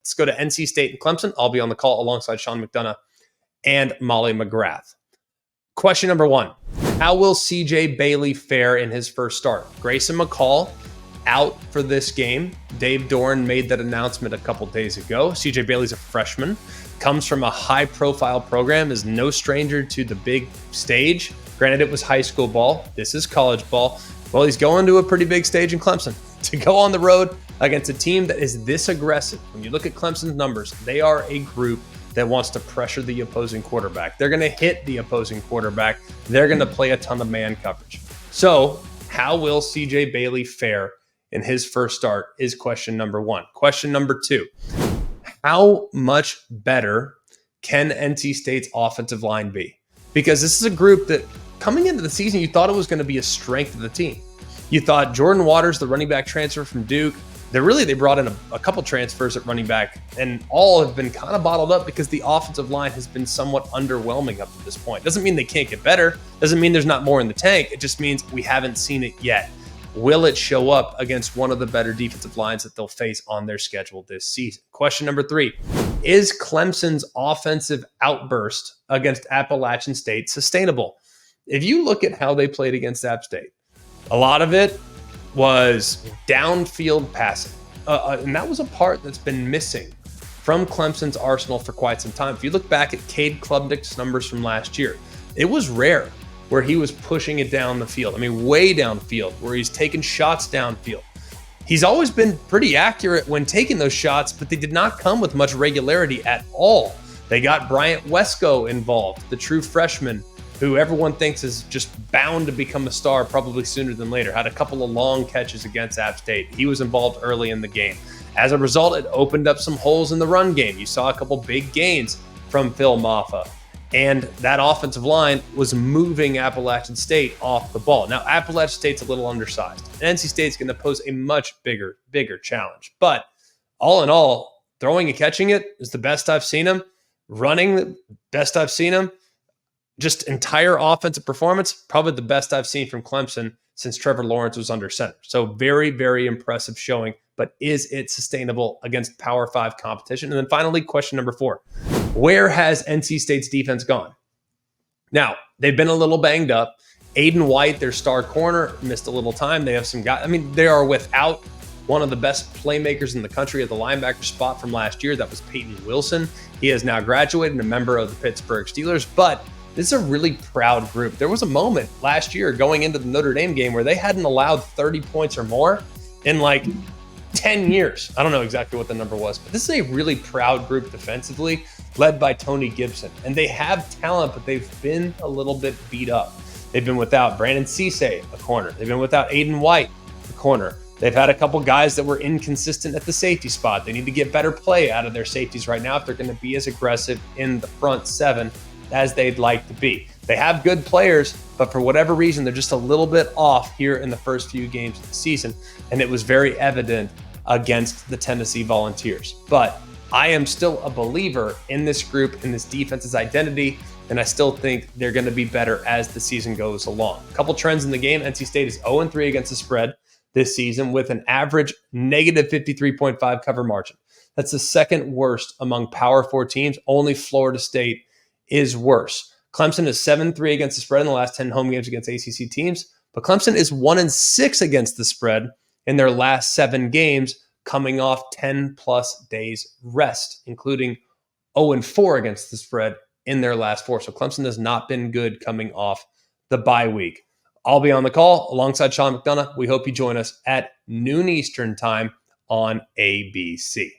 Let's go to NC State and Clemson. I'll be on the call alongside Sean McDonough and Molly McGrath. Question number 1. How will CJ Bailey fare in his first start? Grayson McCall out for this game. Dave Doran made that announcement a couple days ago. CJ Bailey's a freshman, comes from a high-profile program, is no stranger to the big stage. Granted, it was high school ball. This is college ball. Well, he's going to a pretty big stage in Clemson. To go on the road against a team that is this aggressive, when you look at Clemson's numbers, they are a group that wants to pressure the opposing quarterback. They're going to hit the opposing quarterback. They're going to play a ton of man coverage. So how will CJ Bailey fare in his first start is question number 1. Question number 2, how much better can NC State's offensive line be? Because this is a group that coming into the season, you thought it was going to be a strength of the team. You thought Jordan Waters, the running back transfer from Duke, they brought in a couple transfers at running back, and all have been kind of bottled up because the offensive line has been somewhat underwhelming up to this point. Doesn't mean they can't get better. Doesn't mean there's not more in the tank. It just means we haven't seen it yet. Will it show up against one of the better defensive lines that they'll face on their schedule this season? Question number 3, is Clemson's offensive outburst against Appalachian State sustainable? If you look at how they played against App State, a lot of it was downfield passing. And that was a part that's been missing from Clemson's arsenal for quite some time. If you look back at Cade Klubnik's numbers from last year, it was rare where he was pushing it down the field. I mean, way downfield, where he's taking shots downfield. He's always been pretty accurate when taking those shots, but they did not come with much regularity at all. They got Bryant Wesco involved, the true freshman, who everyone thinks is just bound to become a star probably sooner than later. Had a couple of long catches against App State. He was involved early in the game. As a result, it opened up some holes in the run game. You saw a couple big gains from Phil Maffa. And that offensive line was moving Appalachian State off the ball. Now, Appalachian State's a little undersized. And NC State's going to pose a much bigger challenge. But all in all, throwing and catching it is the best I've seen him. Running, the best I've seen him. Just entire offensive performance, probably the best I've seen from Clemson since Trevor Lawrence was under center. So very, very impressive showing, but is it sustainable against Power 5 competition? And then finally, question number 4, where has NC State's defense gone? Now, they've been a little banged up. Aiden White, their star corner, missed a little time. They have some guys. I mean, they are without one of the best playmakers in the country at the linebacker spot from last year. That was Peyton Wilson. He has now graduated, a member of the Pittsburgh Steelers, but this is a really proud group. There was a moment last year going into the Notre Dame game where they hadn't allowed 30 points or more in like 10 years. I don't know exactly what the number was, but this is a really proud group defensively, led by Tony Gibson. And they have talent, but they've been a little bit beat up. They've been without Brandon Cisse, a corner. They've been without Aiden White, a corner. They've had a couple guys that were inconsistent at the safety spot. They need to get better play out of their safeties right now if they're going to be as aggressive in the front 7 as they'd like to be. They have good players, but for whatever reason, they're just a little bit off here in the first few games of the season, and it was very evident against the Tennessee Volunteers. But I am still a believer in this group, in this defense's identity, and I still think they're going to be better as the season goes along. A couple trends in the game. NC State is 0-3 against the spread this season with an average negative 53.5 cover margin. That's the second worst among Power 4 teams. Only Florida State is worse. Clemson is 7-3 against the spread in the last 10 home games against ACC teams, but Clemson is 1-6 against the spread in their last 7 games, coming off 10-plus days rest, including 0-4 against the spread in their last 4. So Clemson has not been good coming off the bye week. I'll be on the call alongside Sean McDonough. We hope you join us at noon Eastern time on ABC.